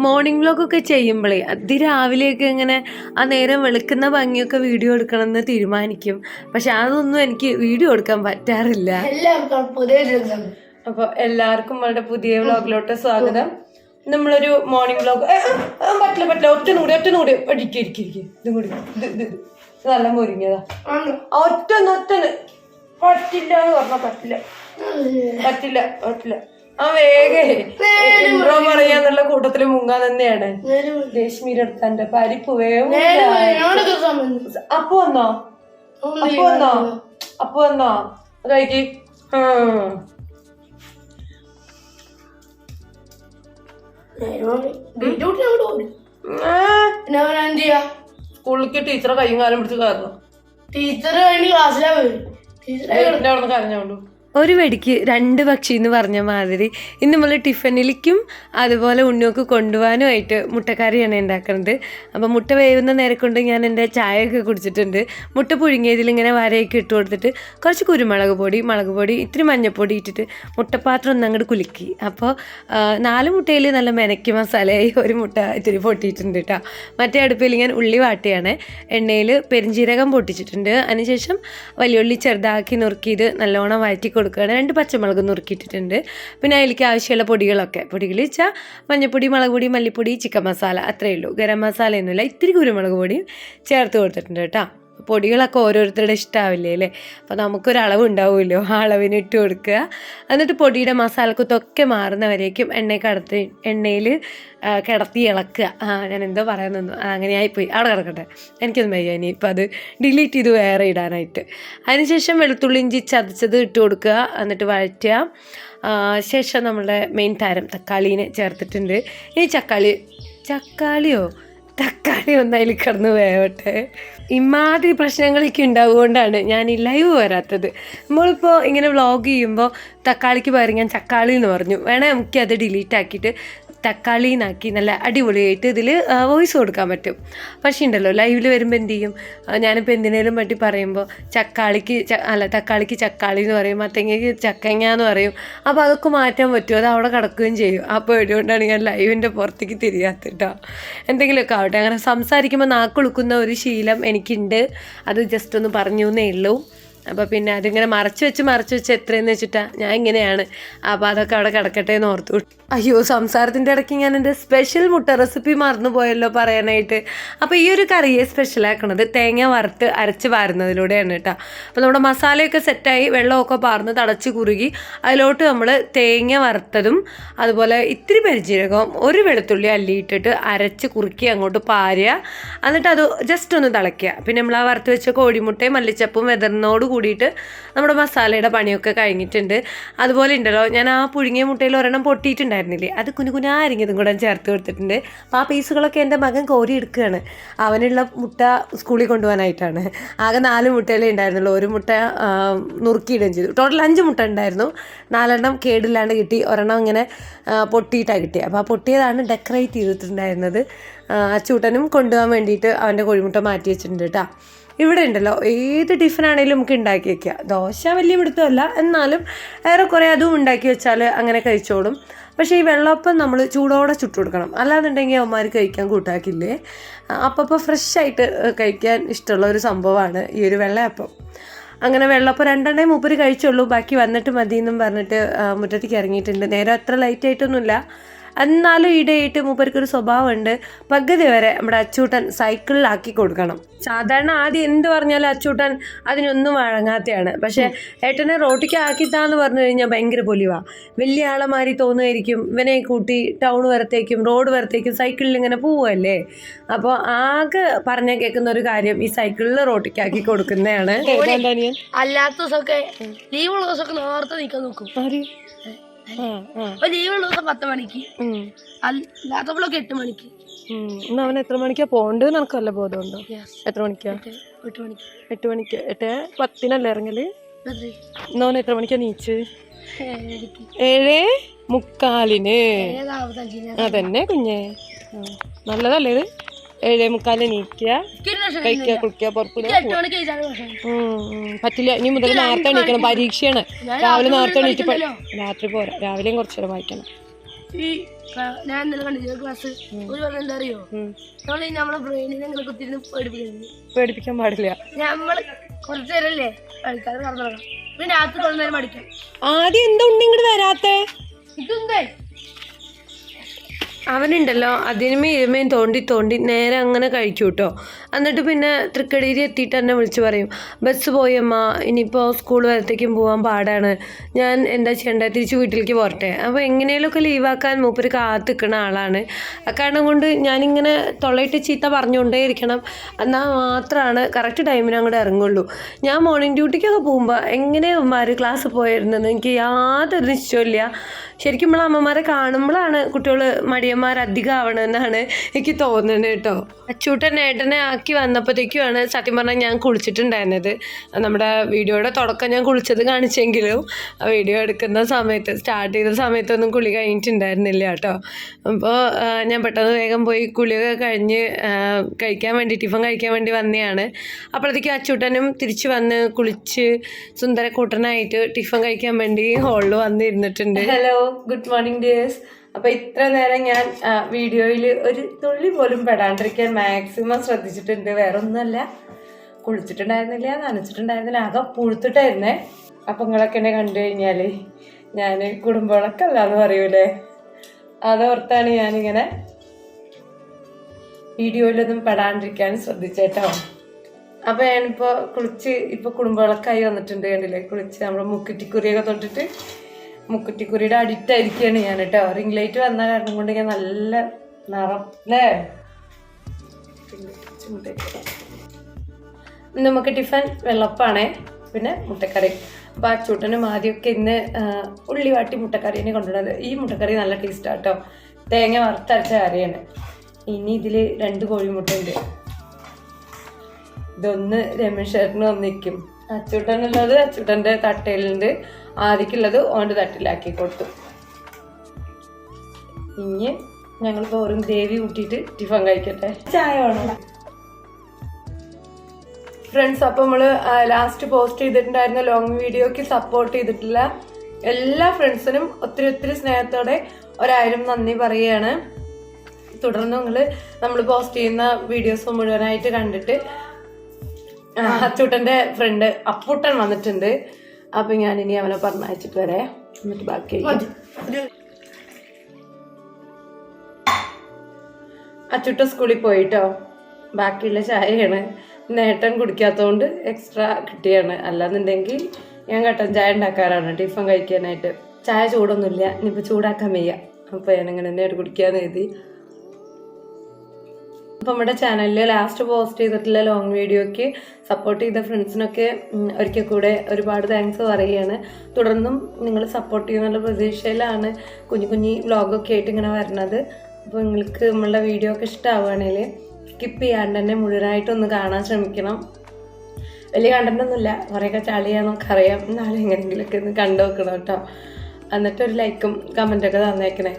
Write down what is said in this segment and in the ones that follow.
Morning വ്ലോഗൊക്കെ ചെയ്യുമ്പോഴേ അതിരാവിലെയൊക്കെ ഇങ്ങനെ ആ നേരം വെളുക്കുന്ന ഭംഗിയൊക്കെ വീഡിയോ എടുക്കണമെന്ന് തീരുമാനിക്കും. പക്ഷെ അതൊന്നും എനിക്ക് വീഡിയോ എടുക്കാൻ പറ്റാറില്ല. അപ്പോൾ എല്ലാവർക്കും നമ്മളുടെ പുതിയ വ്ലോഗിലോട്ട് സ്വാഗതം. നമ്മളൊരു മോർണിംഗ് വ്ലോഗ് പറ്റില്ല ഒറ്റ കൂടി ഇതും കൂടി ഇത് നല്ല മുരിങ്ങതാ ഒറ്റ പറ്റില്ല എന്ന് പറഞ്ഞാൽ പറ്റില്ല ആ വേഗേ ഇൻട്രോ പറയാന്നുള്ള കൂട്ടത്തില് മുങ്ങാൻ തന്നെയാണ്. രശ്മിയുടെ അടുത്തന്റെ പരിപ്പ് വേവും. അപ്പൊ വന്നോ അതായിക്ക് സ്കൂളിലേക്ക് ടീച്ചറെ കയ്യും കാലം പിടിച്ച് കയറണം. ടീച്ചർ ക്ലാസ്സിലാണ് കരഞ്ഞോണ്ടു. ഒരു വെടിക്ക് രണ്ട് പക്ഷി എന്ന് പറഞ്ഞ മാതിരി ഇന്ന് നമ്മൾ ടിഫിനിലേക്കും അതുപോലെ ഉണ്ണിയൊക്കെ കൊണ്ടുപോകാനുമായിട്ട് മുട്ടക്കറിയാണ് ഉണ്ടാക്കുന്നത്. അപ്പോൾ മുട്ട വേവുന്ന നേരം കൊണ്ട് ഞാൻ എൻ്റെ ചായയൊക്കെ കുടിച്ചിട്ടുണ്ട്. മുട്ട പുഴുങ്ങിയതിൽ ഇങ്ങനെ വരയൊക്കെ ഇട്ട് കൊടുത്തിട്ട് കുറച്ച് കുരുമുളക് പൊടി ഇത്തിരി മഞ്ഞൾപ്പൊടി ഇട്ടിട്ട് മുട്ടപ്പാത്രം ഒന്ന് അങ്ങോട്ട് കുലുക്കി. അപ്പോൾ 4 മുട്ടയിൽ നല്ല മെനക്കി മസാലയായി ഒരു മുട്ട ഇത്തിരി പൊട്ടിയിട്ടുണ്ട് കേട്ടോ. മറ്റേ അടുപ്പിൽ ഞാൻ ഉള്ളി വാട്ടിയാണ്. എണ്ണയിൽ പെരിഞ്ചീരകം പൊട്ടിച്ചിട്ടുണ്ട്. അതിനുശേഷം വലിയുള്ളി ചെറുതാക്കി നുറുക്കിയത് നല്ലോണം വഴറ്റി കൊടുക്കുകയാണ്. 2 പച്ചമുളക് നുറുക്കിയിട്ടിട്ടുണ്ട്. പിന്നെ അതിലേക്ക് ആവശ്യമുള്ള പൊടികൾ വെച്ചാൽ മഞ്ഞൾപ്പൊടി, മുളക് പൊടി, മല്ലിപ്പൊടി, ചിക്കൻ മസാല, അത്രയേ ഉള്ളൂ. ഗരം മസാല ഒന്നുമില്ല. ഇത്തിരി കുരുമുളക് പൊടിയും ചേർത്ത് കൊടുത്തിട്ടുണ്ട് കേട്ടോ. പൊടികളൊക്കെ ഓരോരുത്തരുടെ ഇഷ്ടമാവില്ലേ അല്ലേ? അപ്പോൾ നമുക്കൊരളവ് ഉണ്ടാവുമല്ലോ, ആ അളവിന് ഇട്ട് കൊടുക്കുക. എന്നിട്ട് പൊടിയുടെ മസാലക്കുത്തൊക്കെ മാറുന്നവരേക്കും എണ്ണയിൽ കിടത്തി ഇളക്കുക. ഞാൻ എന്തോ പറയാൻ നിന്നു, അങ്ങനെയായിപ്പോയി. അവിടെ കിടക്കട്ടെ, എനിക്കൊന്നും വയ്യ ഇനി ഇപ്പം അത് ഡിലീറ്റ് ചെയ്ത് വേറെ ഇടാനായിട്ട്. അതിനുശേഷം വെളുത്തുള്ളി ഇഞ്ചി ചതച്ചത് ഇട്ട് കൊടുക്കുക. എന്നിട്ട് വഴറ്റുക. ശേഷം നമ്മളുടെ മെയിൻ താരം തക്കാളീനെ ചേർത്തിട്ടുണ്ട്. ഇനി തക്കാളി ഒന്നതിൽ കിടന്ന് വേവട്ടെ. ഇമാതിരി പ്രശ്നങ്ങളൊക്കെ ഉണ്ടാവുകൊണ്ടാണ് ഞാൻ ഈ ലൈവ് വരാത്തത്. നമ്മളിപ്പോൾ ഇങ്ങനെ വ്ളോഗ് ചെയ്യുമ്പോൾ തക്കാളിക്ക് പകരം ഞാൻ ചക്കാളി എന്ന് പറഞ്ഞു. വേണേൽ നമുക്കത് ഡിലീറ്റ് ആക്കിയിട്ട് തക്കാളിന്നാക്കി നല്ല അടിപൊളിയായിട്ട് ഇതിൽ വോയിസ് കൊടുക്കാൻ പറ്റും. പക്ഷേ ഉണ്ടല്ലോ ലൈവിൽ വരുമ്പോൾ എന്ത് ചെയ്യും, ഞാനിപ്പോൾ എന്തിനേലും പറ്റി പറയുമ്പോൾ തക്കാളിക്ക് ചക്കാളി എന്ന് പറയും, മത്തങ്ങയ്ക്ക് ചക്കങ്ങ എന്ന് പറയും. അപ്പോൾ അതൊക്കെ മാറ്റാൻ പറ്റും, അത് അവിടെ കിടക്കുകയും ചെയ്യും. അപ്പോൾ അതുകൊണ്ടാണ് ഞാൻ ലൈവിൻ്റെ പുറത്തേക്ക് തിരിയാത്തത് കേട്ടോ. എന്തെങ്കിലുമൊക്കെ ആവട്ടെ, അങ്ങനെ സംസാരിക്കുമ്പോൾ നാക്കൊളുക്കുന്ന ഒരു ശീലം എനിക്കുണ്ട്. അത് ജസ്റ്റ് ഒന്ന് പറഞ്ഞു എന്നേ ഉള്ളൂ. അപ്പോൾ പിന്നെ അതിങ്ങനെ മറച്ചു വെച്ച് എത്രയെന്ന് വെച്ചിട്ടാണ് ഞാൻ ഇങ്ങനെയാണ്. അപ്പോൾ അതൊക്കെ അവിടെ കിടക്കട്ടെ എന്ന് ഓർത്തു. അയ്യോ, സംസാരത്തിൻ്റെ ഇടയ്ക്ക് ഞാൻ എൻ്റെ സ്പെഷ്യൽ മുട്ട റെസിപ്പി മറന്നു പോയല്ലോ പറയാനായിട്ട്. അപ്പോൾ ഈ ഒരു കറിയെ സ്പെഷ്യലാക്കണത് തേങ്ങ വറുത്ത് അരച്ച് വാരുന്നതിലൂടെയാണ് കേട്ടോ. അപ്പോൾ നമ്മുടെ മസാലയൊക്കെ സെറ്റായി വെള്ളമൊക്കെ പാർന്ന് തടച്ച് കുറുകി അതിലോട്ട് നമ്മൾ തേങ്ങ വറുത്തതും അതുപോലെ ഇത്തിരി പെരിഞ്ജീരകവും ഒരു വെളുത്തുള്ളി അല്ലിയിട്ടിട്ട് അരച്ച് കുറുക്കി അങ്ങോട്ട് പാരുക. എന്നിട്ട് അത് ജസ്റ്റ് ഒന്ന് തിളയ്ക്കുക. പിന്നെ നമ്മൾ ആ വറുത്ത് വെച്ച കോഴിമുട്ടയും മല്ലിച്ചപ്പും വെതറിനോട് കൂടിയിട്ട് നമ്മുടെ മസാലയുടെ പണിയൊക്കെ കഴിഞ്ഞിട്ടുണ്ട്. അതുപോലെ ഉണ്ടല്ലോ, ഞാൻ ആ പുഴുങ്ങിയ മുട്ടയിൽ ഒരെണ്ണം പൊട്ടിയിട്ടുണ്ടായിരുന്നില്ലേ, അത് കുനുകുനാരിങ്ങതും കൂടെ ചേർത്ത് കൊടുത്തിട്ടുണ്ട്. അപ്പോൾ ആ പീസുകളൊക്കെ എൻ്റെ മകൻ കോരി എടുക്കുകയാണ്. അവനുള്ള മുട്ട സ്കൂളിൽ കൊണ്ടുപോകാനായിട്ടാണ്. ആകെ 4 മുട്ടയിലേ ഉണ്ടായിരുന്നുള്ളൂ. ഒരു മുട്ട നുറുക്കിയിടുകയും ചെയ്തു. ടോട്ടൽ 5 മുട്ട ഉണ്ടായിരുന്നു. 4 കേടില്ലാണ്ട് കിട്ടി, ഒരെണ്ണം ഇങ്ങനെ പൊട്ടിയിട്ടാണ് കിട്ടിയത്. അപ്പോൾ ആ പൊട്ടിയതാണ് ഡെക്കറേറ്റ് ചെയ്തിട്ടുണ്ടായിരുന്നത്. അച്ചൂട്ടനും കൊണ്ടുപോകാൻ വേണ്ടിയിട്ട് അവൻ്റെ കോഴിമുട്ട മാറ്റി വെച്ചിട്ടുണ്ട് കേട്ടോ. ഇവിടെ ഉണ്ടല്ലോ ഏത് ടിഫിനാണെങ്കിലും നമുക്ക് ഉണ്ടാക്കി വയ്ക്കുക. ദോശ വലിയ പിടുത്തമല്ല, എന്നാലും ഏറെക്കുറെ അതും ഉണ്ടാക്കി വെച്ചാൽ അങ്ങനെ കഴിച്ചോളും. പക്ഷേ ഈ വെള്ളപ്പം നമ്മൾ ചൂടോടെ ചുട്ടു കൊടുക്കണം, അല്ലാന്നുണ്ടെങ്കിൽ അവന്മാർ കഴിക്കാൻ കൂട്ടാക്കില്ലേ. അപ്പോൾ ഫ്രഷായിട്ട് കഴിക്കാൻ ഇഷ്ടമുള്ള ഒരു സംഭവമാണ് ഈ ഒരു വെള്ളയപ്പം. അങ്ങനെ വെള്ളപ്പം 2 മൂപ്പര് കഴിച്ചുള്ളൂ, ബാക്കി വന്നിട്ട് മതിയെന്നും പറഞ്ഞിട്ട് മുറ്റത്തേക്ക് ഇറങ്ങിയിട്ടുണ്ട്. നേരെ അത്ര ലൈറ്റായിട്ടൊന്നുമില്ല, എന്നാലും ഈടെയായിട്ട് മൂപ്പർക്കൊരു സ്വഭാവമുണ്ട്. പകുതി വരെ നമ്മുടെ അച്ചൂട്ടൻ സൈക്കിളിലാക്കി കൊടുക്കണം. സാധാരണ ആദ്യം എന്ത് പറഞ്ഞാലും അച്ചൂട്ടൻ അതിനൊന്നും വഴങ്ങാത്തയാണ്. പക്ഷേ ഏട്ടനെ റോട്ടിക്ക് ആക്കിത്താന്ന് പറഞ്ഞു കഴിഞ്ഞാൽ ഭയങ്കര പൊലിവാ. വലിയ ആളെമാരി തോന്നുമായിരിക്കും. ഇവനെ കൂട്ടി ടൗൺ വരത്തേക്കും റോഡ് വരത്തേക്കും സൈക്കിളിൽ ഇങ്ങനെ പോവുമല്ലേ. അപ്പോൾ ആകെ പറഞ്ഞ കേൾക്കുന്ന ഒരു കാര്യം ഈ സൈക്കിളിൽ റോട്ടിക്കാക്കി കൊടുക്കുന്നതാണ്. അല്ലാത്ത ദിവസമൊക്കെ ലീവുള്ള ദിവസമൊക്കെ നേരത്തെ നീക്കാൻ നോക്കും. ലീവുള്ള ദിവസം 10 മണിക്ക്, അല്ലാത്തപ്പോഴൊക്കെ 8 മണിക്ക്. അവൻ എത്ര മണിക്കാ പോകേണ്ടത് നിനക്കല്ല ബോധമുണ്ടോ? എത്ര മണിക്കാ? 8 മണിക്ക്. 8:10 ഇറങ്ങല്. ഇന്നവൻ എത്ര മണിക്കാ നീച്ച്? 7:45. അതന്നെ കുഞ്ഞേ, നല്ലതല്ലേ ഇത്? 7:45 നീക്കുക, കഴിക്കുക, കുളിക്കുക, പുറപ്പെടുക. പറ്റില്ല, ഇനി മുതൽ നേരത്തെ എണീക്കണം, പരീക്ഷയാണ്. രാവിലെ നേരത്തെ എണീറ്റ് രാത്രി പോരാ, രാവിലെയും കുറച്ചു നേരം വായിക്കണം. ഞാൻ ഇന്നലെ കണ്ടില്ല ക്ലാസ് ഒരു പറഞ്ഞ എന്താ അറിയോ, നമ്മൾ നമ്മളെ ബ്രെയിനിനെ ഇങ്ങനെ കുത്തിരുന്ന് പേടിപ്പിക്കാൻ പാടില്ല. നമ്മള് കുറച്ചു നേരല്ലേ കളിക്കാതെ കറന്നു തുടങ്ങാം, പിന്നെ രാത്രി കുറച്ചു നേരം പഠിക്കാം. ആദ്യം എന്താ ഉണ്ണി ഇങ്ങോട്ട് വരാത്തെ? ഇതെന്തേ അവനുണ്ടല്ലോ അതിനുമേ ഇരുമേയും തോണ്ടി തോണ്ടി നേരെ അങ്ങനെ കഴിക്കും കേട്ടോ. എന്നിട്ട് പിന്നെ തൃക്കടീരി എത്തിയിട്ട് തന്നെ വിളിച്ച് പറയും, ബസ് പോയമ്മ, ഇനിയിപ്പോൾ സ്കൂൾ വരത്തേക്കും പോകാൻ പാടാണ്, ഞാൻ എന്താ ചെയ്യേണ്ടത്, തിരിച്ച് വീട്ടിലേക്ക് പോരട്ടെ. അപ്പോൾ എങ്ങനെയൊക്കെ ലീവാക്കാൻ മൂപ്പര് കാത്തിക്കുന്ന ആളാണ്. കാരണം കൊണ്ട് ഞാനിങ്ങനെ തൊള്ളയിട്ട് ചീത്ത പറഞ്ഞുകൊണ്ടേ ഇരിക്കണം, എന്നാൽ മാത്രമാണ് കറക്റ്റ് ടൈമിന് അങ്ങോട്ട് ഇറങ്ങുള്ളൂ. ഞാൻ മോർണിംഗ് ഡ്യൂട്ടിക്കൊക്കെ പോകുമ്പോൾ എങ്ങനെ അമ്മമാർ ക്ലാസ് പോയിരുന്നെന്ന് എനിക്ക് യാതൊരു നിശ്ചയമില്ല. ശരിക്കും നമ്മൾ അമ്മമാരെ കാണുമ്പോഴാണ് കുട്ടികൾ മടിയന്മാർ അധികം ആവണമെന്നാണ് എനിക്ക് തോന്നുന്നത് കേട്ടോ. അച്ചൂട്ടൻ ഏട്ടനെ ആക്കി വന്നപ്പോഴത്തേക്കുമാണ് സത്യം പറഞ്ഞാൽ ഞാൻ കുളിച്ചിട്ടുണ്ടായിരുന്നത്. നമ്മുടെ വീഡിയോയുടെ തുടക്കം ഞാൻ കുളിച്ചത് കാണിച്ചെങ്കിലും ആ വീഡിയോ എടുക്കുന്ന സമയത്ത് സ്റ്റാർട്ട് ചെയ്ത സമയത്തൊന്നും കുളി കഴിഞ്ഞിട്ടുണ്ടായിരുന്നില്ല കേട്ടോ. അപ്പോൾ ഞാൻ പെട്ടെന്ന് വേഗം പോയി കുളിയൊക്കെ കഴിഞ്ഞ് ടിഫൻ കഴിക്കാൻ വേണ്ടി വന്നതാണ്. അപ്പോഴത്തേക്കും അച്ചൂട്ടനും തിരിച്ച് വന്ന് കുളിച്ച് സുന്ദരക്കൂട്ടനായിട്ട് ടിഫൻ കഴിക്കാൻ വേണ്ടി ഹോളിൽ വന്നിരുന്നിട്ടുണ്ട്. Hello, good morning dears. അപ്പോൾ ഇത്ര നേരം ഞാൻ വീഡിയോയിൽ ഒരു തുള്ളി പോലും പെടാണ്ടിരിക്കാൻ മാക്സിമം ശ്രദ്ധിച്ചിട്ടുണ്ട്. വേറെ ഒന്നുമല്ല, കുളിച്ചിട്ടുണ്ടായിരുന്നില്ല, നനച്ചിട്ടുണ്ടായിരുന്നില്ല, ആകെ പുഴുത്തിട്ടായിരുന്നേ. അപ്പം നിങ്ങളൊക്കെ എന്നെ കണ്ടു കഴിഞ്ഞാൽ ഞാൻ കുടുംബങ്ങളൊക്കെ എന്ന് പറയൂലേ, അതോർത്താണ് ഞാനിങ്ങനെ വീഡിയോയിലൊന്നും പെടാണ്ടിരിക്കാൻ ശ്രദ്ധിച്ചേട്ടോ. അപ്പോൾ ഞാനിപ്പോൾ കുളിച്ച് ഇപ്പോൾ കുടുംബങ്ങളൊക്കെയായി വന്നിട്ടുണ്ട്. കണ്ടില്ലേ, കുളിച്ച് നമ്മുടെ മുക്കുറ്റിക്കുറിയൊക്കെ തൊട്ടിട്ട് മുക്കുറ്റിക്കുറിയുടെ അഡിക്റ്റ് ആയിരിക്കുകയാണ് ഞാൻ കേട്ടോ. റിംഗ് ലൈറ്റ് വന്ന കാരണം കൊണ്ട് ഞാൻ നല്ല നിറം അല്ലേ. നമുക്ക് ടിഫൻ വെള്ളപ്പാണേ, പിന്നെ മുട്ടക്കറി. അപ്പോൾ അച്ചൂട്ടനും ആദ്യമൊക്കെ ഇന്ന് ഉള്ളി വാട്ടി മുട്ടക്കറീനെ കൊണ്ടുവന്നത്. ഈ മുട്ടക്കറി നല്ല ടേസ്റ്റാണ് കേട്ടോ, തേങ്ങ വറുത്തരച്ച കറിയാണ്. ഇനി ഇതിൽ 2 കോഴിമുട്ടയുണ്ട്. ഇതൊന്ന് രമേശ് ചേട്ടന് ഒന്നിക്കും, അച്ചൂട്ടനുള്ളത് അച്ചൂട്ടൻ്റെ തട്ടയിലുണ്ട്, ആദ്യക്കുള്ളത് ഓൻ്റെ തട്ടിലാക്കി കൊടുത്തു. ഇനി ഞങ്ങൾ ചോറും ഗ്രേവി കൂട്ടിയിട്ട് ടിഫൻ കഴിക്കട്ടെ. ചായ വേണം ഫ്രണ്ട്സ്. അപ്പോൾ നമ്മൾ ലാസ്റ്റ് പോസ്റ്റ് ചെയ്തിട്ടുണ്ടായിരുന്ന ലോങ് വീഡിയോക്ക് സപ്പോർട്ട് ചെയ്തിട്ടില്ല എല്ലാ ഫ്രണ്ട്സിനും ഒത്തിരി സ്നേഹത്തോടെ 1000 നന്ദി പറയുകയാണ്. തുടർന്ന് നമ്മൾ പോസ്റ്റ് ചെയ്യുന്ന വീഡിയോസ് മുഴുവനായിട്ട് കണ്ടിട്ട് അച്ചൂട്ടൻ്റെ ഫ്രണ്ട് അപ്പൂട്ടൻ വന്നിട്ടുണ്ട്. അപ്പം ഞാനിനി അവനെ പറഞ്ഞയച്ചിട്ട് വരെ, എന്നിട്ട് ബാക്കി അച്ചൂട്ടൻ സ്കൂളിൽ പോയിട്ടോ. ബാക്കിയുള്ള ചായയാണ്, നേട്ടൻ കുടിക്കാത്തതുകൊണ്ട് എക്സ്ട്രാ കിട്ടിയാണ്. അല്ലാന്നുണ്ടെങ്കിൽ ഞാൻ കട്ടൻ ചായ ഉണ്ടാക്കാറാണ് ടിഫൻ കഴിക്കാനായിട്ട്. ചായ ചൂടൊന്നുമില്ല, ഇനിയിപ്പോൾ ചൂടാക്കാൻ വയ്യ, അപ്പോൾ ഞാനിങ്ങനെ തന്നെ കുടിക്കാന്ന് കരുതി. അപ്പോൾ നമ്മുടെ ചാനലിൽ ലാസ്റ്റ് പോസ്റ്റ് ചെയ്തിട്ടുള്ള ലോങ് വീഡിയോയ്ക്ക് സപ്പോർട്ട് ചെയ്ത ഫ്രണ്ട്സിനൊക്കെ ഒരിക്കൽ കൂടെ ഒരുപാട് താങ്ക്സ് പറയുകയാണ്. തുടർന്നും നിങ്ങൾ സപ്പോർട്ട് ചെയ്യുന്നുള്ള പ്രതീക്ഷയിലാണ് കുഞ്ഞു വ്ളോഗൊക്കെ ആയിട്ട് ഇങ്ങനെ വരുന്നത്. അപ്പോൾ നിങ്ങൾക്ക് നമ്മളുടെ വീഡിയോ ഒക്കെ ഇഷ്ടമാവുകയാണെങ്കിൽ സ്കിപ്പ് ചെയ്യാണ്ട് തന്നെ മുഴുവനായിട്ടൊന്ന് കാണാൻ ശ്രമിക്കണം. വലിയ കണ്ടൻ്റൊന്നുമില്ല, കുറേയൊക്കെ ചളിയാണെന്നൊക്കെ അറിയാം, എന്നാലും എങ്ങനെയെങ്കിലുമൊക്കെ ഒന്ന് കണ്ടു നോക്കണം കേട്ടോ. എന്നിട്ടൊരു ലൈക്കും കമൻറ്റൊക്കെ തന്നേക്കണേ.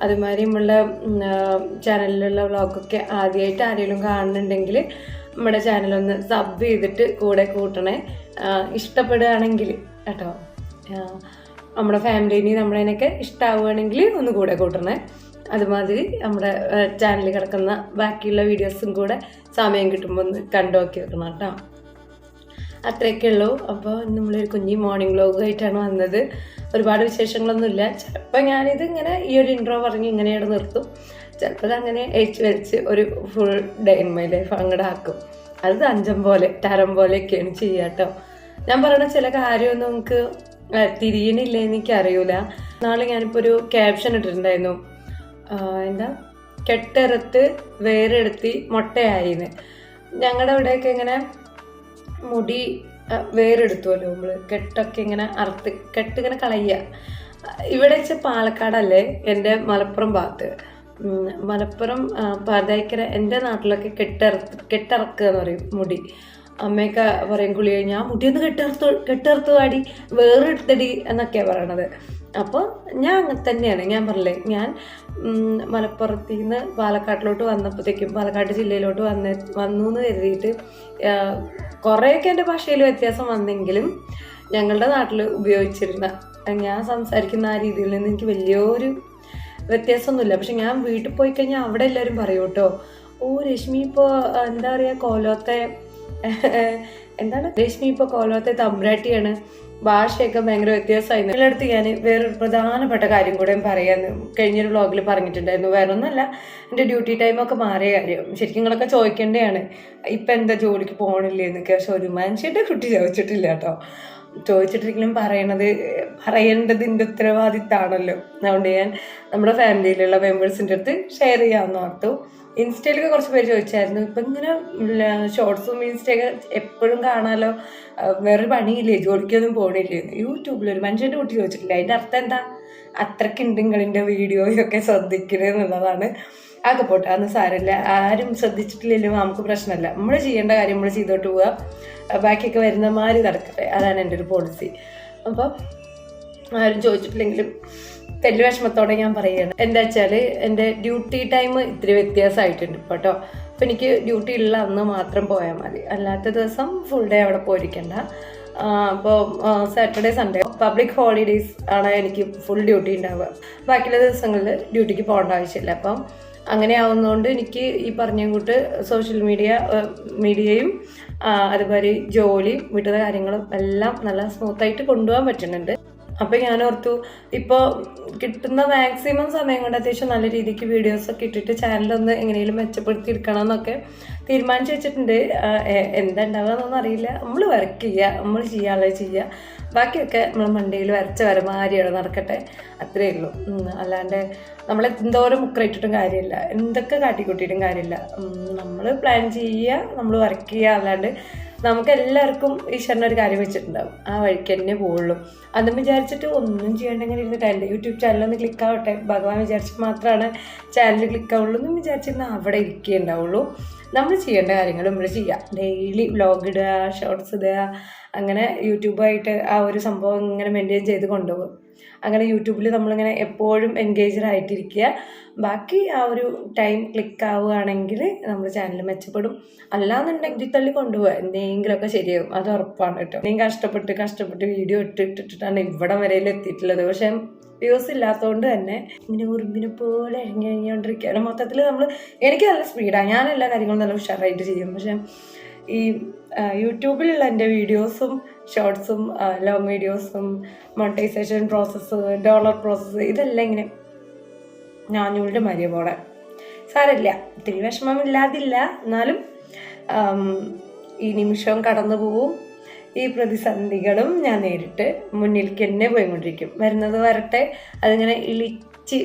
അതുമാതിരി നമ്മളുടെ ചാനലിലുള്ള വ്ളോഗൊക്കെ ആദ്യമായിട്ട് ആരെങ്കിലും കാണുന്നുണ്ടെങ്കിൽ നമ്മുടെ ചാനലൊന്ന് സബ് ചെയ്തിട്ട് കൂടെ കൂട്ടണേ, ഇഷ്ടപ്പെടുകയാണെങ്കിൽ കേട്ടോ. നമ്മുടെ ഫാമിലിനെ നമ്മളതിനൊക്കെ ഇഷ്ടമാവുകയാണെങ്കിൽ ഒന്ന് കൂടെ കൂട്ടണേ. അതുമാതിരി നമ്മുടെ ചാനലിൽ കിടക്കുന്ന ബാക്കിയുള്ള വീഡിയോസും കൂടെ സമയം കിട്ടുമ്പോൾ ഒന്ന് കണ്ടു നോക്കി വെക്കണം കേട്ടോ. അത്രയൊക്കെ ഉള്ളൂ. അപ്പോൾ നമ്മളൊരു കുഞ്ഞി മോർണിംഗ് വ്ലോഗായിട്ടാണ് വന്നത്. ഒരുപാട് വിശേഷങ്ങളൊന്നുമില്ല. ചിലപ്പോൾ ഞാനിത് ഇങ്ങനെ ഈ ഒരു ഇൻട്രോ പറഞ്ഞ് ഇങ്ങനെയാണ് നിർത്തും, ചിലപ്പോൾ അങ്ങനെ വലിച്ച് ഒരു full day in my life അങ്ങോട്ട് ആക്കും. അത് അഞ്ചം പോലെ തരം പോലെയൊക്കെയാണ് ചെയ്യുക കേട്ടോ. ഞാൻ പറയുന്ന ചില കാര്യമൊന്നും നമുക്ക് തിരിയണില്ലേ എനിക്കറിയൂല. നാളെ ഞാനിപ്പോൾ ഒരു ക്യാപ്ഷൻ ഇട്ടിട്ടുണ്ടായിരുന്നു, എന്താ കെട്ടെറുത്ത് വേരെടുത്തി മുട്ടയായിന്ന്. ഞങ്ങളുടെ അവിടെയൊക്കെ ഇങ്ങനെ മുടി വേരെടുത്തുമല്ലോ നമ്മൾ, കെട്ടൊക്കെ ഇങ്ങനെ കെട്ടിങ്ങനെ കളയുക. ഇവിടെ വെച്ച് പാലക്കാടല്ലേ, എൻ്റെ മലപ്പുറം ഭാഗത്ത്, മലപ്പുറം പാതയ്ക്കര എൻ്റെ നാട്ടിലൊക്കെ കെട്ടിറക്കുക എന്ന് പറയും മുടി. അമ്മയൊക്കെ പറയും കുളി കഴിഞ്ഞാൽ മുടിയൊന്ന് കെട്ടിറത്തു പാടി വേറെടുത്തടി എന്നൊക്കെയാണ് പറയണത്. അപ്പോൾ ഞാൻ അങ്ങനെ തന്നെയാണ്. ഞാൻ പറഞ്ഞില്ലേ, ഞാൻ മലപ്പുറത്തു നിന്ന് പാലക്കാട്ടിലോട്ട് വന്നപ്പോഴത്തേക്കും, പാലക്കാട് ജില്ലയിലോട്ട് വന്നു എന്ന് കരുതിയിട്ട് കുറേയൊക്കെ എൻ്റെ ഭാഷയിൽ വ്യത്യാസം വന്നെങ്കിലും ഞങ്ങളുടെ നാട്ടിൽ ഉപയോഗിച്ചിരുന്ന ഞാൻ സംസാരിക്കുന്ന ആ രീതിയിൽ നിന്ന് എനിക്ക് വലിയൊരു വ്യത്യാസമൊന്നുമില്ല. പക്ഷെ ഞാൻ വീട്ടിൽ പോയി കഴിഞ്ഞാൽ അവിടെ എല്ലാവരും പറയും കേട്ടോ, ഓ രശ്മി ഇപ്പോൾ എന്താ പറയുക കോലോത്തെ രശ്മി ഇപ്പോൾ കോലോത്തെ തമ്പ്രാട്ടിയാണ്, ഭാഷയൊക്കെ ഭയങ്കര വ്യത്യാസമായി. എല്ലായിടത്ത് ഞാൻ വേറൊരു പ്രധാനപ്പെട്ട കാര്യം കൂടെ പറയാമെന്ന് കഴിഞ്ഞൊരു വ്ളോഗിൽ പറഞ്ഞിട്ടുണ്ടായിരുന്നു. വേറെ ഒന്നല്ല, എൻ്റെ ഡ്യൂട്ടി ടൈമൊക്കെ മാറിയ കാര്യം. ശരിക്കും നിങ്ങളൊക്കെ ചോദിക്കേണ്ടതാണ് ഇപ്പം എന്താ ജോലിക്ക് പോകണില്ലേ എന്നൊക്കെ. പക്ഷെ ഒരു മനുഷ്യൻ്റെ കുട്ടി ചോദിച്ചിട്ടില്ല കേട്ടോ. ചോദിച്ചിട്ടില്ലെങ്കിലും പറയേണ്ടതിൻ്റെ ഉത്തരവാദിത്തമാണല്ലോ. അതുകൊണ്ട് ഞാൻ നമ്മുടെ ഫാമിലിയിലുള്ള മെമ്പേഴ്സിൻ്റെ അടുത്ത് ഷെയർ ചെയ്യാമെന്ന് ഓർത്തു. ഇൻസ്റ്റയിലൊക്കെ കുറച്ച് പേര് ചോദിച്ചായിരുന്നു, ഇപ്പം ഇങ്ങനെ ഷോർട്സും ഇൻസ്റ്റയൊക്കെ എപ്പോഴും കാണാമല്ലോ, വേറൊരു പണിയില്ലേ, ജോലിക്കൊന്നും പോകണില്ലേ? യൂട്യൂബിലൊരു മനുഷ്യൻ്റെ കുട്ടി ചോദിച്ചിട്ടില്ല. അതിൻ്റെ അർത്ഥം എന്താ? അത്രയ്ക്കുണ്ട് നിങ്ങളിൻ്റെ വീഡിയോയൊക്കെ ശ്രദ്ധിക്കുന്നത് എന്നുള്ളതാണ്. ആകെ പോട്ടെ, അന്ന് സാരമില്ല. ആരും ശ്രദ്ധിച്ചിട്ടില്ലല്ലോ, നമുക്ക് പ്രശ്നമല്ല. നമ്മൾ ചെയ്യേണ്ട കാര്യം നമ്മൾ ചെയ്തോട്ട് പോവുക, ബാക്കിയൊക്കെ വരുന്ന മാതിരി നടക്കട്ടെ. അതാണ് എൻ്റെ ഒരു പോളിസി. അപ്പം ആരും ചോദിച്ചിട്ടില്ലെങ്കിലും തെല്ല് വിഷമത്തോടെ ഞാൻ പറയുകയാണ്. എന്താ വെച്ചാൽ എൻ്റെ ഡ്യൂട്ടി ടൈം ഇത്തിരി വ്യത്യാസമായിട്ടുണ്ട് ഇപ്പോൾ കേട്ടോ. അപ്പോൾ എനിക്ക് ഡ്യൂട്ടി ഉള്ള അന്ന് മാത്രം പോയാൽ മതി, അല്ലാത്ത ദിവസം ഫുൾ ഡേ അവിടെ പോയിരിക്കണ്ട. അപ്പോൾ സാറ്റർഡേ സൺഡേ പബ്ലിക് ഹോളിഡേയ്സ് ആണ് എനിക്ക് ഫുൾ ഡ്യൂട്ടി ഉണ്ടാവുക. ബാക്കിയുള്ള ദിവസങ്ങളിൽ ഡ്യൂട്ടിക്ക് പോകേണ്ട ആവശ്യമില്ല. അപ്പം അങ്ങനെ ആവുന്നതുകൊണ്ട് എനിക്ക് ഈ പറഞ്ഞ കൂട്ട് സോഷ്യൽ മീഡിയയും അതുപോലെ ജോലിയും വീട്ടിലെ കാര്യങ്ങളും എല്ലാം നല്ല സ്മൂത്തായിട്ട് കൊണ്ടുപോകാൻ പറ്റുന്നുണ്ട്. അപ്പം ഞാൻ ഓർത്തു ഇപ്പോൾ കിട്ടുന്ന മാക്സിമം സമയം കൊണ്ട് അത്യാവശ്യം നല്ല രീതിക്ക് വീഡിയോസൊക്കെ ഇട്ടിട്ട് ചാനലൊന്ന് എങ്ങനെയും മെച്ചപ്പെടുത്തി എടുക്കണം എന്നൊക്കെ തീരുമാനിച്ച് വെച്ചിട്ടുണ്ട്. എന്താ ഉണ്ടാവുകയെന്നൊന്നും അറിയില്ല. നമ്മൾ വർക്ക് ചെയ്യുക, നമ്മൾ ചെയ്യാനുള്ളത് ചെയ്യുക, ബാക്കിയൊക്കെ നമ്മൾ മണ്ടയിൽ വരച്ച വരമാരിയാണ് നടക്കട്ടെ, അത്രയേ ഉള്ളൂ. അല്ലാണ്ട് നമ്മൾ എന്തോരം മുക്കറിയിട്ടിട്ടും കാര്യമില്ല, എന്തൊക്കെ കാട്ടിക്കൂട്ടിയിട്ടും കാര്യമില്ല. നമ്മൾ പ്ലാൻ ചെയ്യുക, നമ്മൾ വർക്ക് ചെയ്യുക. അല്ലാണ്ട് നമുക്ക് എല്ലാവർക്കും ഈശ്വരനൊരു കാര്യം വെച്ചിട്ടുണ്ടാവും, ആ വഴിക്ക് തന്നെ പോവുള്ളൂ. അതും വിചാരിച്ചിട്ട് ഒന്നും ചെയ്യേണ്ടെങ്കിൽ ഇരുന്നിട്ട് എൻ്റെ യൂട്യൂബ് ചാനലൊന്ന് ക്ലിക്കാവട്ടെ, ഭഗവാൻ വിചാരിച്ചിട്ട് മാത്രമാണ് ചാനൽ ക്ലിക്കാവുള്ളൂ എന്നും വിചാരിച്ചിരുന്നാൽ അവിടെ ഇരിക്കുകയുണ്ടാവുള്ളൂ. നമ്മൾ ചെയ്യേണ്ട കാര്യങ്ങൾ നമ്മൾ ചെയ്യുക. ഡെയിലി വ്ലോഗ് ഇടുക, ഷോർട്സ് ഇടുക, അങ്ങനെ യൂട്യൂബായിട്ട് ആ ഒരു സംഭവം ഇങ്ങനെ മെയിൻറ്റെയിൻ ചെയ്ത് കൊണ്ടുപോകും. അങ്ങനെ യൂട്യൂബിൽ നമ്മളിങ്ങനെ എപ്പോഴും എൻഗേജ്ഡ് ആയിട്ടിരിക്കുക. ബാക്കി ആ ഒരു ടൈം ക്ലിക്കാവുകയാണെങ്കിൽ നമ്മുടെ ചാനൽ മെച്ചപ്പെടും. അല്ലാന്നുണ്ടെങ്കിൽ തള്ളി കൊണ്ടുപോകുക, എന്തെങ്കിലുമൊക്കെ ശരിയാവും, അത് ഉറപ്പാണ് കേട്ടോ. എന്തെങ്കിലും കഷ്ടപ്പെട്ട് വീഡിയോ ഇട്ടിട്ടാണ് ഇവിടെ വരെയിൽ എത്തിയിട്ടുള്ളത്. പക്ഷേ വ്യൂസ് ഇല്ലാത്തതുകൊണ്ട് തന്നെ ഇങ്ങനെ ഉറുമ്പിനെ പോലെ കഴിഞ്ഞുകൊണ്ടിരിക്കുകയാണ്. മൊത്തത്തിൽ എനിക്ക് നല്ല സ്പീഡാണ്, ഞാൻ എല്ലാ കാര്യങ്ങളും നല്ല ഉഷാറായിട്ട് ചെയ്യും. പക്ഷെ ഈ യൂട്യൂബിലുള്ള എൻ്റെ വീഡിയോസും ഷോർട്സും ലോങ് വീഡിയോസും മോണിറ്റൈസേഷൻ പ്രോസസ്സ്, ഡോളർ പ്രോസസ്സ്, ഇതെല്ലാം ഇങ്ങനെ ഞാനൂടെ മരിയ പോലെ. സാരമില്ല, ഇത്തിരി വിഷമമില്ലാതില്ല. എന്നാലും ഈ നിമിഷവും കടന്നു പോവും. ഈ പ്രതിസന്ധികളും ഞാൻ നേരിട്ട് മുന്നിലേക്ക് തന്നെ പോയിക്കൊണ്ടിരിക്കും. വരുന്നത് വരട്ടെ, അതിങ്ങനെ ഇളിച്ച്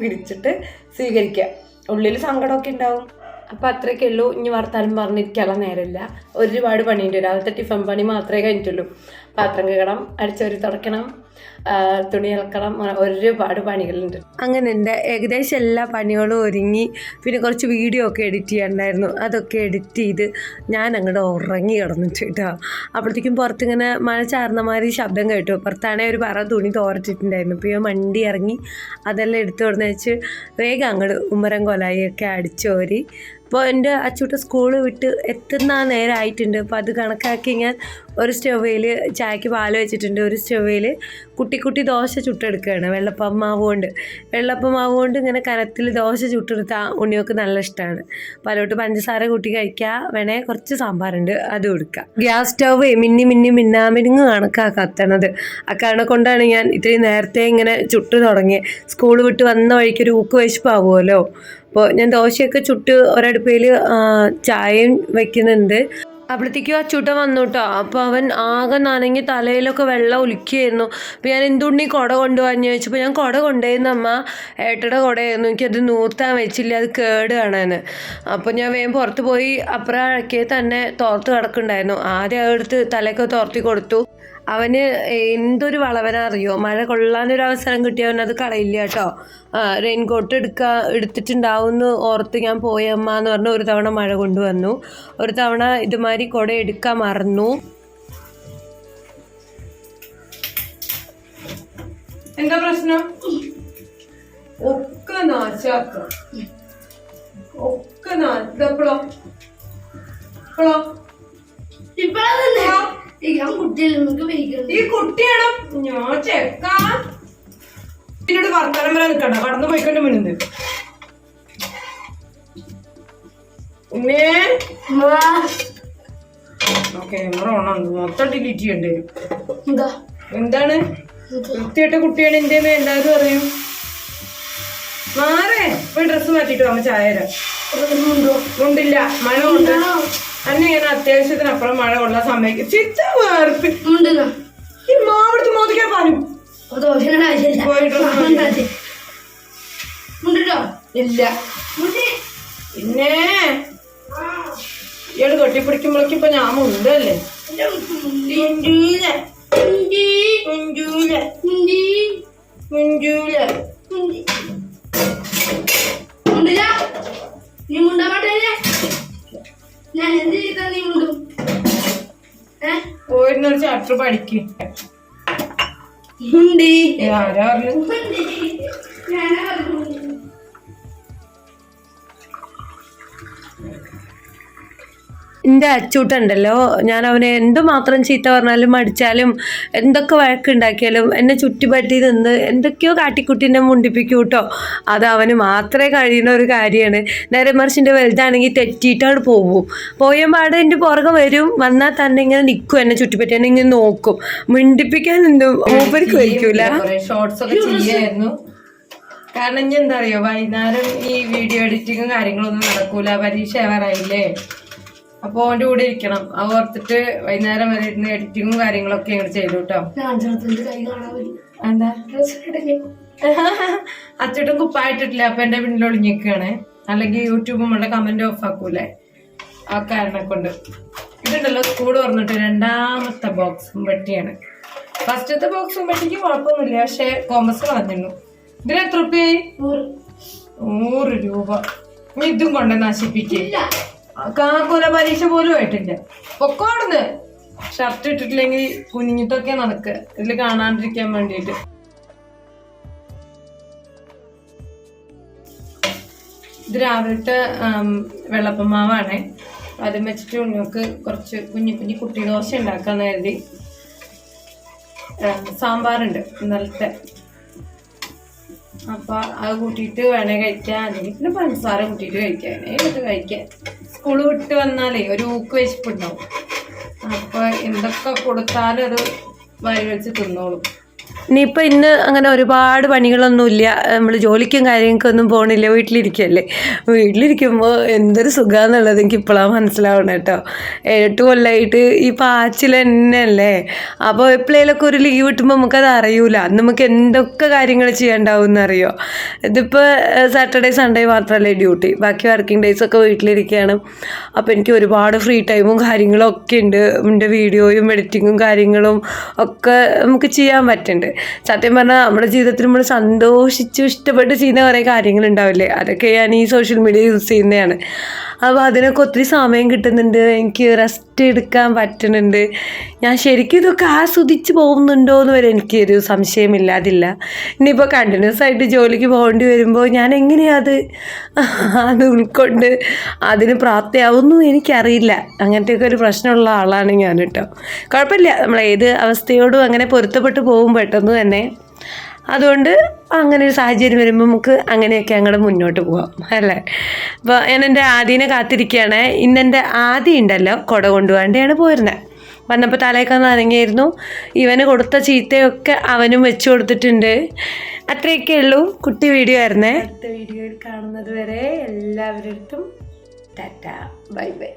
പിടിച്ചിട്ട് സ്വീകരിക്കുക. ഉള്ളിൽ സങ്കടമൊക്കെ ഉണ്ടാവും. അപ്പം അത്രയൊക്കെ ഉള്ളൂ. ഇനി വർത്താനം പറഞ്ഞിരിക്കാനുള്ള നേരമില്ല. ഒരുപാട് പണിയുണ്ട്. രാവിലത്തെ ടിഫൻ പണി മാത്രമേ കഴിഞ്ഞിട്ടുള്ളൂ. പാത്രം കഴുകണം, അടിച്ചൊരു തുടയ്ക്കണം, തുണി ഇളക്കണം, ഒരുപാട് പണികളുണ്ട്. അങ്ങനെ എൻ്റെ ഏകദേശം എല്ലാ പണികളും ഒരുങ്ങി. പിന്നെ കുറച്ച് വീഡിയോ ഒക്കെ എഡിറ്റ് ചെയ്യാനുണ്ടായിരുന്നു, അതൊക്കെ എഡിറ്റ് ചെയ്ത് ഞാൻ അങ്ങോട്ട് ഉറങ്ങി കിടന്നിട്ട് കേട്ടോ. അപ്പോഴത്തേക്കും പുറത്തിങ്ങനെ മഴ ചാർന്ന മാതിരി ശബ്ദം കേട്ടു. പുറത്താണെങ്കിൽ ഒരു പറ തുണി തോരച്ചിട്ടുണ്ടായിരുന്നു. അപ്പോൾ ഞാൻ വണ്ടി ഇറങ്ങി അതെല്ലാം എടുത്തു കൊടുന്ന് വെച്ച് വേഗം അങ്ങോട്ട് ഉമ്മരം കൊലായിയൊക്കെ അടിച്ചോരി. അപ്പോൾ എൻ്റെ അച്ചൂട്ട സ്കൂള് വിട്ട് എത്തുന്ന നേരമായിട്ടുണ്ട്. അപ്പോൾ അത് കണക്കാക്കി ഞാൻ ഒരു സ്റ്റൗവിൽ ചായക്ക് പാൽ വെച്ചിട്ടുണ്ട്, ഒരു സ്റ്റൗവിൽ കുട്ടി ദോശ ചുട്ടെടുക്കുകയാണ്. വെള്ളപ്പം മാവ് കൊണ്ട് ഇങ്ങനെ കനത്തിൽ ദോശ ചുട്ടെടുത്താൽ ഉണ്ണിയൊക്കെ നല്ല ഇഷ്ടമാണ്. അപ്പോൾ അതിലോട്ട് പഞ്ചസാര കൂട്ടി കഴിക്കുക, വേണേൽ കുറച്ച് സാമ്പാറുണ്ട് അത് കൊടുക്കുക. ഗ്യാസ് സ്റ്റൗവ് മിന്നാമിനുങ്ങ് കണക്കാണ് കത്തണത്. അക്കാരണ കൊണ്ടാണ് ഞാൻ ഇത്രയും നേരത്തെ ഇങ്ങനെ ചുട്ട് തുടങ്ങിയത്. സ്കൂൾ വിട്ട് വന്ന വഴിക്കൊരു ഊക്ക് വിശപ്പാവുമല്ലോ. അപ്പോൾ ഞാൻ ദോശയൊക്കെ ചുട്ട് ഒരടുപ്പയിൽ ചായയും വയ്ക്കുന്നുണ്ട്. അപ്പോഴത്തേക്കും അച്ചൂട്ടൻ വന്നു കേട്ടോ. അപ്പോൾ അവൻ ആകെ നനഞ്ഞ് തലയിലൊക്കെ വെള്ളം ഒലിക്കുകയായിരുന്നു. അപ്പോൾ ഞാൻ എന്തുകൊണ്ട് കുട കൊണ്ടുപോകാന്ന് ചോദിച്ചപ്പോൾ ഞാൻ കുട കൊണ്ടുപോയിരുന്ന അമ്മ ഏട്ടയുടെ കുടയായിരുന്നു, എനിക്കത് നൂർത്താൻ വെച്ചില്ല, അത് കേട് കാണാൻ. അപ്പോൾ ഞാൻ വേഗം പുറത്ത് പോയി അപ്പുറം അഴക്കിയത് തന്നെ തോർത്ത് കിടക്കുന്നുണ്ടായിരുന്നു. ആദ്യം അതെടുത്ത് തലയൊക്കെ തോർത്തി കൊടുത്തു. അവന് എന്തൊരു വളവനറിയോ, മഴ കൊള്ളാനൊരു അവസരം കിട്ടിയവൻ അത് കളയില്ല കേട്ടോ. റെയിൻകോട്ട് എടുത്തിട്ടുണ്ടാവുമെന്ന് ഓർത്ത് ഞാൻ പോയമ്മ എന്ന് പറഞ്ഞ് ഒരു തവണ മഴ കൊണ്ടുവന്നു, ഒരു തവണ ഇതുമാതിരി കുട എടുക്കാൻ മറന്നു. എന്താ പ്രശ്നം? ഒക്കെ നാശാക്ക, ഒക്കെ നാശപ്പളോ ഈ കുട്ടിയാണ് ഞാൻ ചെക്കാ വർത്തമാനം നിക്കണ്ട, കടന്നു പോയിക്കൊണ്ട് മുന്നിൽ. പിന്നെ ക്യാമറ ഓണാണ്, മൊത്തം ഡിലീറ്റ് ചെയ്യേണ്ടി വരും. എന്താണ് വൃത്തിയായിട്ട കുട്ടിയാണ് എന്റെ എല്ലാവരും അറിയും. മാറേ പോയി ഡ്രസ്സ് മാറ്റിട്ട് അമ്മ ചായ തരാം. ഉണ്ടില്ല, മഴ കൊണ്ട് അന്നെ ഞാൻ അത്യാവശ്യത്തിനപ്പുറം മഴ കൊള്ളാൻ സമ്മതിക്കും. ചിത്ത വേർപ്പ് ഈ മാവിടുത്ത് മോദിക്കാൻ പറഞ്ഞു ഇല്ല. പിന്നെ ഇയാള് കെട്ടിപ്പിടിക്കുമ്പോഴേക്കും ഇപ്പൊ ഞാൻ മുണ്ടല്ലേ. പോയിരുന്നൊരു ചാപ്റ്റർ പഠിക്കും. ആരാ പറഞ്ഞു? എൻ്റെ അച്ചൂട്ടുണ്ടല്ലോ, ഞാൻ അവനെ എന്തുമാത്രം ചീത്ത പറഞ്ഞാലും അടിച്ചാലും എന്തൊക്കെ വഴക്കുണ്ടാക്കിയാലും എന്നെ ചുറ്റിപ്പറ്റി നിന്ന് എന്തൊക്കെയോ കാട്ടിക്കുട്ടീനെ മുണ്ടിപ്പിക്കും കേട്ടോ. അത് അവന് മാത്രമേ കഴിയുന്ന ഒരു കാര്യമാണ്. നേരെ മറിച്ചിൻ്റെ വലുതാണെങ്കിൽ തെറ്റിയിട്ടാണ് പോകും. പോയപാട് എൻ്റെ പുറകെ വരും, വന്നാൽ തന്നെ ഇങ്ങനെ നിൽക്കും, എന്നെ ചുറ്റിപ്പറ്റി എന്നെ ഇങ്ങനെ നോക്കും. മിണ്ടിപ്പിക്കാൻ എന്തും മൂപ്പർക്ക് വയ്ക്കൂല. ഷോർട്സ് ഒക്കെ ചെയ്യായിരുന്നു. കാരണം ഇനി എന്താ അറിയോ, വൈകുന്നേരം ഈ വീഡിയോ എഡിറ്റിങ്ങും കാര്യങ്ങളൊന്നും നടക്കൂല, പരീക്ഷ ആവാറായില്ലേ. അപ്പൊ ഓന്റെ കൂടെ ഇരിക്കണം. അത് ഓർത്തിട്ട് വൈകുന്നേരം വരെ ഇരുന്ന് എഡിറ്റിങ്ങും കാര്യങ്ങളൊക്കെ ഇങ്ങനെ ചെയ്തു കേട്ടോ. എന്താ അച്ചട്ടും കുപ്പായിട്ടിട്ടില്ല, അപ്പൊ എന്റെ പിന്നിൽ ഒളിഞ്ഞിരിക്കുകയാണ്. അല്ലെങ്കിൽ യൂട്യൂബ് നമ്മളുടെ കമന്റ് ഓഫ് ആക്കൂലേ, ആ കാരണം കൊണ്ട്. ഇതുണ്ടല്ലോ സ്കൂൾ തുറന്നിട്ട് രണ്ടാമത്തെ ബോക്സും പെട്ടിയാണ്. ഫസ്റ്റത്തെ ബോക്സും പെട്ടിക്ക് കുഴപ്പമൊന്നുമില്ല, പക്ഷെ കോമേഴ്സ് കളഞ്ഞിരുന്നു. ഇതിന് എത്ര രൂപയായി? 100 രൂപ. നീ ഇതും കൊണ്ട് നശിപ്പിക്കില്ല. കാക്കൂല പരീക്ഷ പോലും ആയിട്ടില്ല. പൊക്കോടുന്ന് ഷർട്ട് ഇട്ടിട്ടില്ലെങ്കിൽ കുനിഞ്ഞിട്ടൊക്കെ നടക്കുക, ഇതില് കാണാണ്ടിരിക്കാൻ വേണ്ടിയിട്ട്. ഇത് രാവിലത്തെ വെള്ളപ്പമാവാണേ. അതും വെച്ചിട്ട് ഉണ്ണിക്ക് കുറച്ച് കുഞ്ഞു കുഞ്ഞു കുട്ടി ദോശ ഉണ്ടാക്കാന്ന് കരുതി. സാമ്പാറുണ്ട് ഇന്നലത്തെ, അപ്പൊ അത് കൂട്ടിയിട്ട് വേണേ കഴിക്കാൻ, അല്ലെങ്കിൽ പിന്നെ പഞ്ചസാര കൂട്ടിയിട്ട് കഴിക്കാൻ. ഏത് കഴിക്കാൻ സ്കൂള് വിട്ട് വന്നാലേ ഒരു ഊക്ക് വെച്ചിട്ടുണ്ടാവും. അപ്പൊ എന്തൊക്കെ കൊടുത്താലും അത് വരി വെച്ച് തിന്നോളും. ഇനിയിപ്പോൾ ഇന്ന് അങ്ങനെ ഒരുപാട് പണികളൊന്നുമില്ല, നമ്മൾ ജോലിക്കും കാര്യങ്ങൾക്കൊന്നും പോകണില്ല, വീട്ടിലിരിക്കുകയല്ലേ. വീട്ടിലിരിക്കുമ്പോൾ എന്തൊരു സുഖമാണെന്നുള്ളത് എനിക്ക് ഇപ്പോഴാണ് മനസ്സിലാവണം കേട്ടോ. 8 കൊല്ലമായിട്ട് ഈ പാച്ചിൽ തന്നെയല്ലേ. അപ്പോൾ എപ്പോഴേലൊക്കെ ഒരു ലീവ് കിട്ടുമ്പോൾ നമുക്കത് അറിയൂല, നമുക്ക് എന്തൊക്കെ കാര്യങ്ങൾ ചെയ്യാണ്ടാവും എന്നറിയോ. ഇതിപ്പോൾ സാറ്റർഡേ സൺഡേ മാത്രമല്ലേ ഡ്യൂട്ടി, ബാക്കി വർക്കിംഗ് ഡേയ്സൊക്കെ വീട്ടിലിരിക്കുകയാണ്. അപ്പോൾ എനിക്ക് ഒരുപാട് ഫ്രീ ടൈമും കാര്യങ്ങളും ഒക്കെ ഉണ്ട്. എൻ്റെ വീഡിയോയും എഡിറ്റിങ്ങും കാര്യങ്ങളും ഒക്കെ നമുക്ക് ചെയ്യാൻ പറ്റുന്നുണ്ട്. സത്യം പറഞ്ഞാൽ നമ്മുടെ ജീവിതത്തിൽ നമ്മൾ സന്തോഷിച്ചു ഇഷ്ടപ്പെട്ട് ചെയ്യുന്ന കുറേ കാര്യങ്ങളുണ്ടാവില്ലേ, അതൊക്കെ ഞാൻ ഈ സോഷ്യൽ മീഡിയ യൂസ് ചെയ്യുന്നതാണ്. അപ്പോൾ അതിനൊക്കെ ഒത്തിരി സമയം കിട്ടുന്നുണ്ട്, എനിക്ക് റെസ്റ്റ് എടുക്കാൻ പറ്റുന്നുണ്ട്. ഞാൻ ശരിക്കും ഇതൊക്കെ ആസ്വദിച്ച് പോകുന്നുണ്ടോ എന്ന് വരെ എനിക്കൊരു സംശയമില്ലാതില്ല. ഇനിയിപ്പോൾ കണ്ടിന്യൂസ് ആയിട്ട് ജോലിക്ക് പോകേണ്ടി വരുമ്പോൾ ഞാൻ എങ്ങനെയാണ് അത് ഉൾക്കൊണ്ട് അതിന് പ്രാപ്തിയാവുന്നു എനിക്കറിയില്ല. അങ്ങനത്തെയൊക്കെ ഒരു പ്രശ്നമുള്ള ആളാണ് ഞാൻ കേട്ടോ. കുഴപ്പമില്ല, നമ്മൾ ഏത് അവസ്ഥയോടും അങ്ങനെ പൊരുത്തപ്പെട്ട് പോകും പെട്ടെന്ന് തന്നെ. അതുകൊണ്ട് അങ്ങനെ ഒരു സാഹചര്യം വരുമ്പോൾ നമുക്ക് അങ്ങനെയൊക്കെ അങ്ങോട്ട് മുന്നോട്ട് പോകാം അല്ലേ. അപ്പോൾ ഞാൻ എൻ്റെ ആദീനെ കാത്തിരിക്കുകയാണ്. ഇന്നെൻ്റെ ആദി ഉണ്ടല്ലോ കുട കൊണ്ടുപോകാണ്ടാണ് പോയിരുന്നത്. വന്നപ്പോൾ തലയൊക്കെ നനങ്ങിയായിരുന്നു. ഇവന് കൊടുത്ത ചീത്തയൊക്കെ അവനും വെച്ച് കൊടുത്തിട്ടുണ്ട്. അത്രയൊക്കെ ഉള്ളൂ. കുട്ടി വീഡിയോ ആയിരുന്നേ. അടുത്ത വീഡിയോയിൽ കാണുന്നത് വരെ എല്ലാവരുടെ അടുത്തും ടാറ്റ ബൈ ബൈ.